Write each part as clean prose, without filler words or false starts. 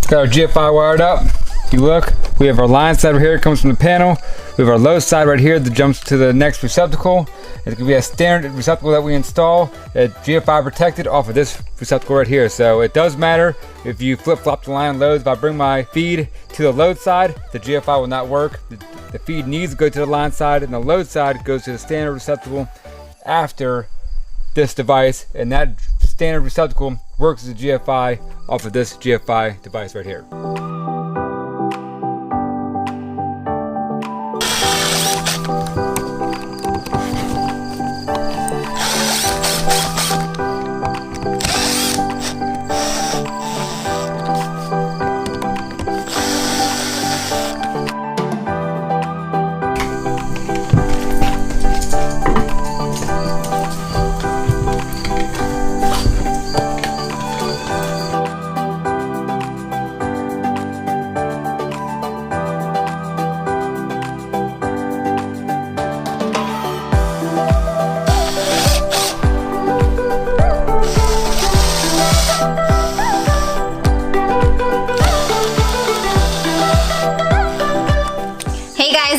Got our GFI wired up. If you look, we have our line side right here, it comes from the panel. We have our low side right here that jumps to the next receptacle. It's gonna be a standard receptacle that we install, GFI protected off of this receptacle right here. So it does matter if you flip-flop the line loads. If I bring my feed to the load side, the GFI will not work. The feed needs to go to the line side, and the load side goes to the standard receptacle after this device, and that standard receptacle works as a GFI off of this GFI device right here.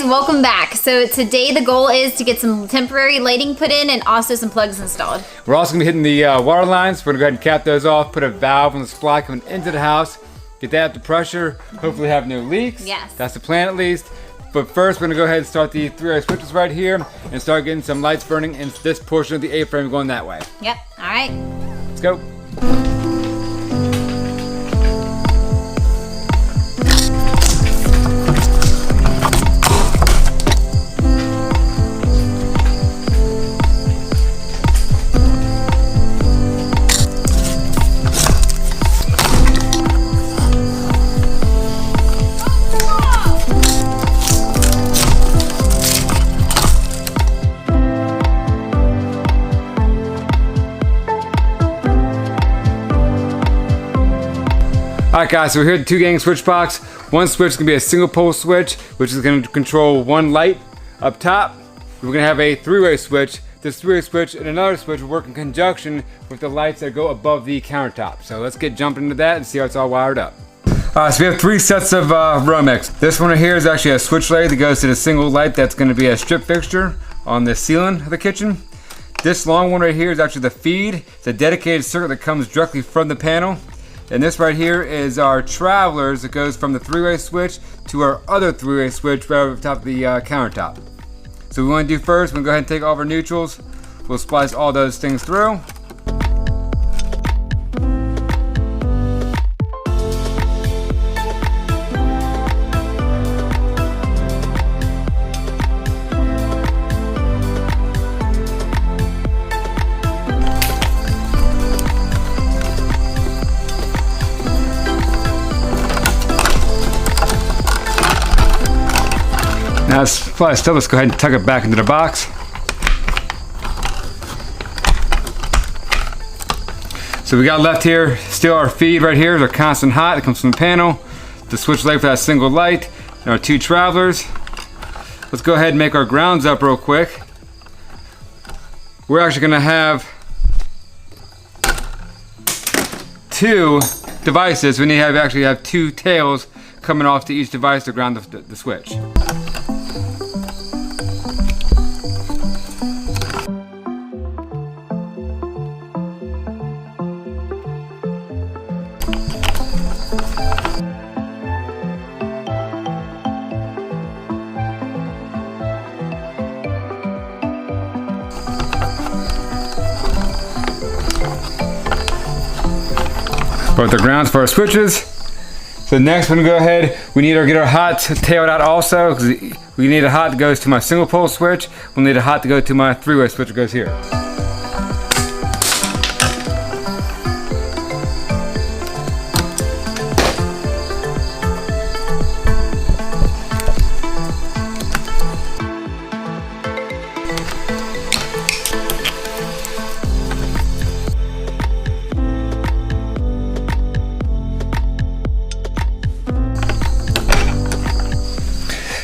Welcome back. So today the goal is to get some temporary lighting put in and also some plugs installed. We're also going to be hitting the water lines. We're going to go ahead and cap those off, put a valve on the supply coming into the house, get that up to pressure, hopefully have no leaks. Yes. That's the plan at least. But first we're going to go ahead and start the three-way switches right here and start getting some lights burning in this portion of the A-frame going that way. Yep. All right. Let's go. Alright guys, so we're here at the 2-gang switch box. One switch is going to be a single pole switch, which is going to control one light up top. We're going to have a 3-way switch. This 3-way switch and another switch will work in conjunction with the lights that go above the countertop. So let's get jumping into that and see how it's all wired up. So we have 3 sets of Romex. This one right here is actually a switch leg that goes to the single light that's going to be a strip fixture on the ceiling of the kitchen. This long one right here is actually the feed. It's a dedicated circuit that comes directly from the panel. And this right here is our travelers that goes from the 3-way switch to our other 3-way switch right over the top of the countertop. So what we want to do first, we're going to go ahead and take all of our neutrals. We'll splice all those things through. Now it's probably still, let's go ahead and tuck it back into the box. So we got left here, still our feed right here, our constant hot that comes from the panel. The switch leg for that single light, and our 2 travelers. Let's go ahead and make our grounds up real quick. We're actually gonna have 2 devices. We need to actually have 2 tails coming off to each device to ground the switch. Both the grounds for our switches. So next we're gonna go ahead, we need to get our hot tailed out also, because we need a hot that goes to my single pole switch. We'll need a hot to go to my 3-way switch that goes here.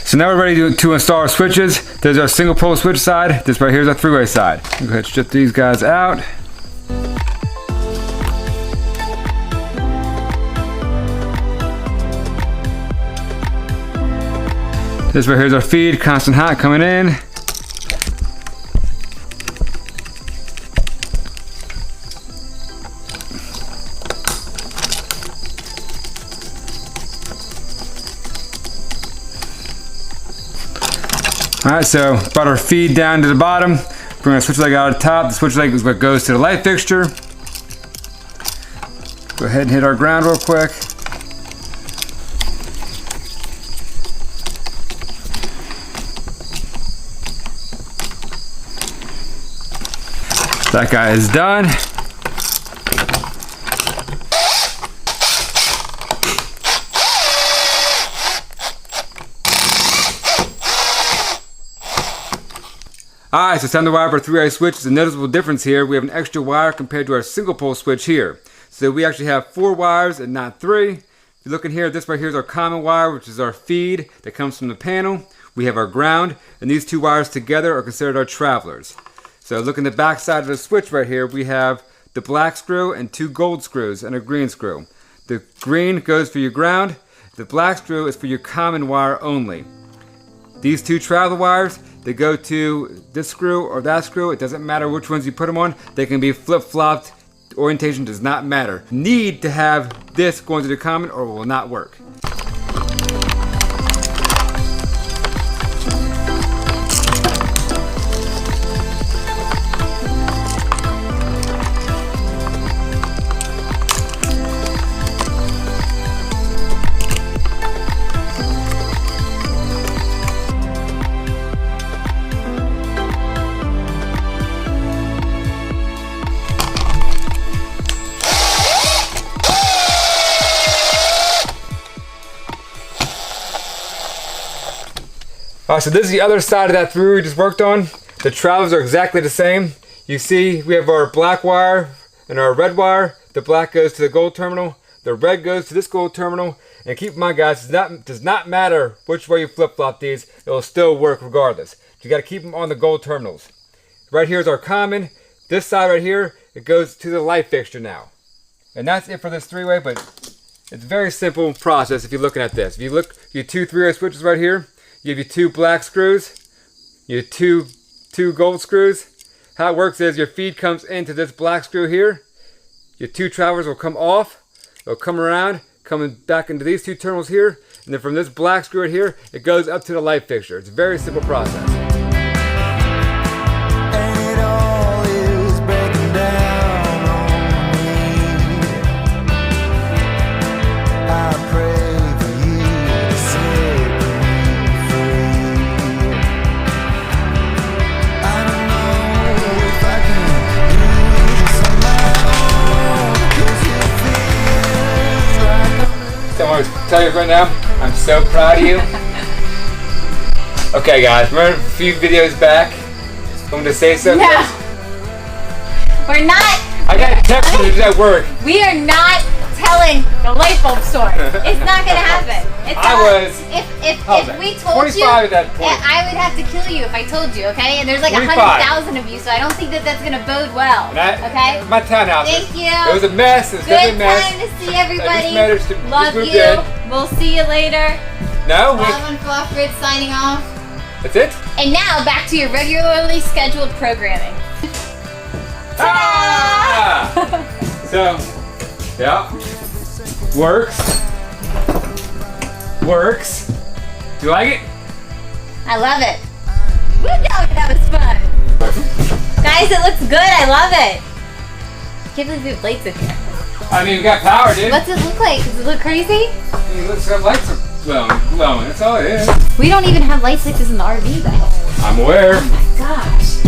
So now we're ready to install our switches. There's our single pole switch side. This right here is our 3-way side. Go ahead and strip these guys out. This right here is our feed, constant hot coming in. Alright, so brought our feed down to the bottom. Bring our switch leg out of the top. The switch leg is what goes to the light fixture. Go ahead and hit our ground real quick. That guy is done. Alright, so it's time to wire up our 3-way switch. There's a noticeable difference here. We have an extra wire compared to our single pole switch here. So we actually have 4 wires and not 3. If you look in here, this right here is our common wire, which is our feed that comes from the panel. We have our ground, and these 2 wires together are considered our travelers. So look in the back side of the switch right here, we have the black screw and 2 gold screws and a green screw. The green goes for your ground, the black screw is for your common wire only. These 2 travel wires, they go to this screw or that screw. It doesn't matter which ones you put them on. They can be flip-flopped. Orientation does not matter. Need to have this going to the common or it will not work. Alright, so this is the other side of that 3 we just worked on. The travelers are exactly the same. You see we have our black wire and our red wire. The black goes to the gold terminal. The red goes to this gold terminal. And keep in mind guys, it does not matter which way you flip-flop these. It will still work regardless. You got to keep them on the gold terminals. Right here is our common. This side right here, it goes to the light fixture now. And that's it for this 3-way, but it's a very simple process if you're looking at this. If you look, you have 2 3-way switches right here. You have your 2 black screws, your 2 gold screws. How it works is your feed comes into this black screw here. Your 2 travelers will come off. They'll come around, coming back into these 2 terminals here. And then from this black screw right here, it goes up to the light fixture. It's a very simple process. I want to tell you right now, I'm so proud of you. Okay guys, remember a few videos back? Want to say something? No. We're not. I got a text from you at work. We are not telling the light bulb story. It's not going to happen. It's if we told you, at that point. I would have to kill you if I told you, okay? And there's like 100,000 of you, so I don't think that that's going to bode well, okay? My townhouse. Thank you. It was a mess. It was Good a mess. time to see everybody. Love you. We'll see you later. No? Bob and Floffred signing off. That's it? And now back to your regularly scheduled programming. Ah! So, yeah. Works. Do you like it? I love it. Woo, that was fun. Guys, it looks good. I love it. I can't believe we have lights in here. I mean, we got power, dude. What's it look like? Does it look crazy? It looks like lights are glowing. That's all it is. We don't even have lights like this in the RV, though. I'm aware. Oh my gosh.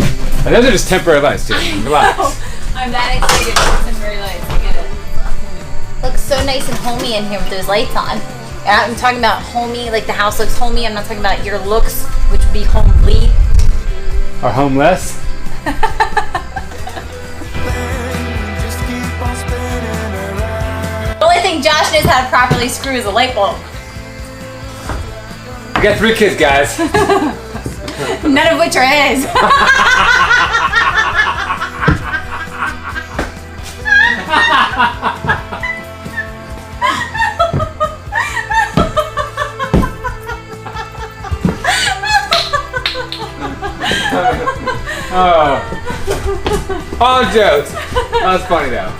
And those are just temporary lights, too. Relax. I'm that excited for temporary lights. I get it. Looks so nice and homey in here with those lights on. I'm talking about homey, like the house looks homey. I'm not talking about your looks, which would be homely. Or homeless. The only thing Josh knows how to properly screw is a light bulb. We got 3 kids, guys. None of which are his. All jokes. That was funny though.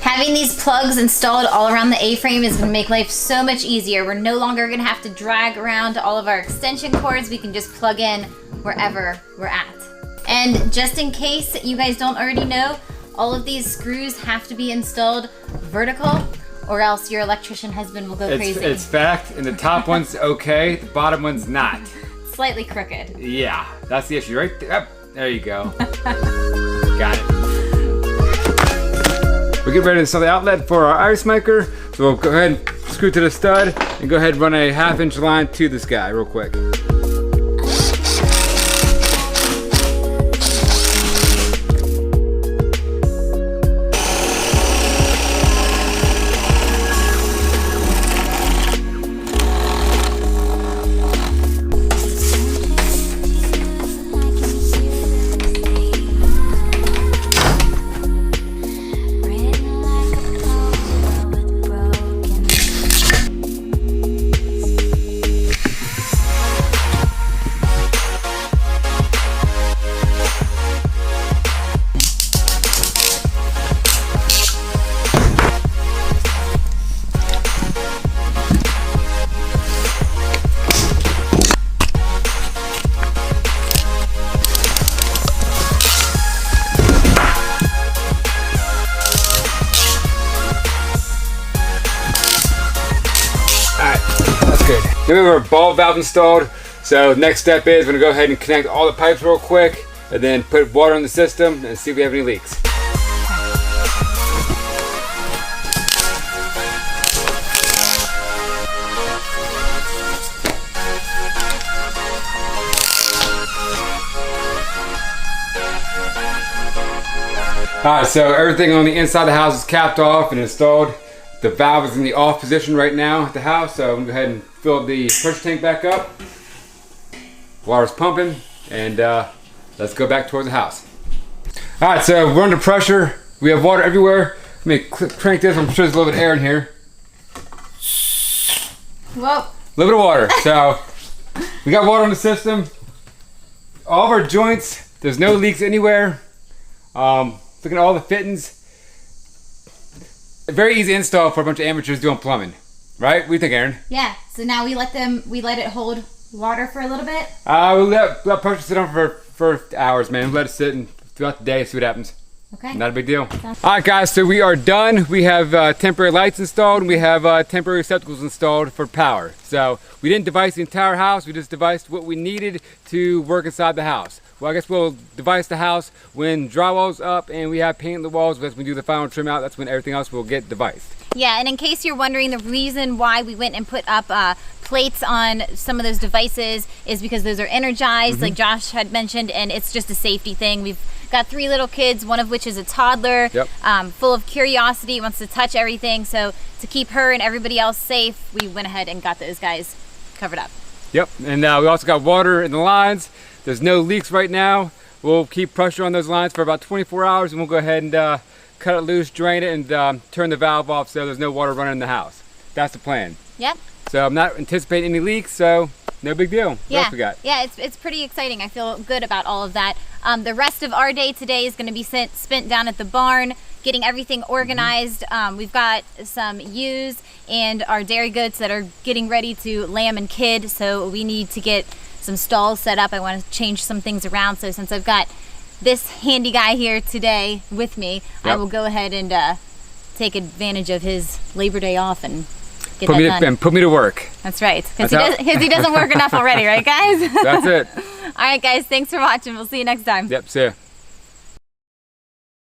Having these plugs installed all around the A-frame is going to make life so much easier. We're no longer going to have to drag around all of our extension cords. We can just plug in wherever we're at. And just in case you guys don't already know, all of these screws have to be installed vertical or else your electrician husband will go crazy. It's fact, and the top one's okay, the bottom one's not. Slightly crooked. Yeah, that's the issue right there. Yep, there you go. Got it. We're getting ready to install the outlet for our ice maker. So we'll go ahead and screw to the stud and go ahead and run a 1/2-inch line to this guy real quick. Good. Then we have our ball valve installed. So next step is we're gonna go ahead and connect all the pipes real quick and then put water in the system and see if we have any leaks. Alright, so everything on the inside of the house is capped off and installed. The valve is in the off position right now at the house, so I'm gonna go ahead and fill the pressure tank back up. Water's pumping, and let's go back towards the house. Alright, so we're under pressure. We have water everywhere. Let me crank this. I'm sure there's a little bit of air in here. Whoa. A little bit of water. So we got water in the system. All of our joints, there's no leaks anywhere. Looking at all the fittings. A very easy install for a bunch of amateurs doing plumbing, right? What do you think, Aaron? Yeah. So now we let it hold water for a little bit. We'll let pressure sit on for hours, man. Let it sit and throughout the day, see what happens. Okay. Not a big deal. All right, guys. So we are done. We have temporary lights installed. And we have temporary receptacles installed for power. So we didn't device the entire house. We just devised what we needed to work inside the house. Well, I guess we'll device the house when drywall's up and we have paint in the walls. As we do the final trim out, that's when everything else will get devised. Yeah, and in case you're wondering, the reason why we went and put up plates on some of those devices is because those are energized, like Josh had mentioned, and it's just a safety thing. We've got 3 little kids, one of which is a toddler, full of curiosity, wants to touch everything. So to keep her and everybody else safe, we went ahead and got those guys covered up. Yep, and we also got water in the lines. There's no leaks right now. We'll keep pressure on those lines for about 24 hours and we'll go ahead and cut it loose, drain it, and turn the valve off so there's no water running in the house. That's the plan. Yep. So I'm not anticipating any leaks, so no big deal. What else we got? Yeah, it's pretty exciting. I feel good about all of that. The rest of our day today is going to be spent down at the barn, getting everything organized. We've got some ewes and our dairy goats that are getting ready to lamb and kid, so we need to get some stalls set up. I want to change some things around. So since I've got this handy guy here today with me, I will go ahead and take advantage of his Labor Day off and get that done. And put me to work. That's right, because he doesn't work enough already, right guys? That's it. All right guys, thanks for watching. We'll see you next time. Yep, see ya.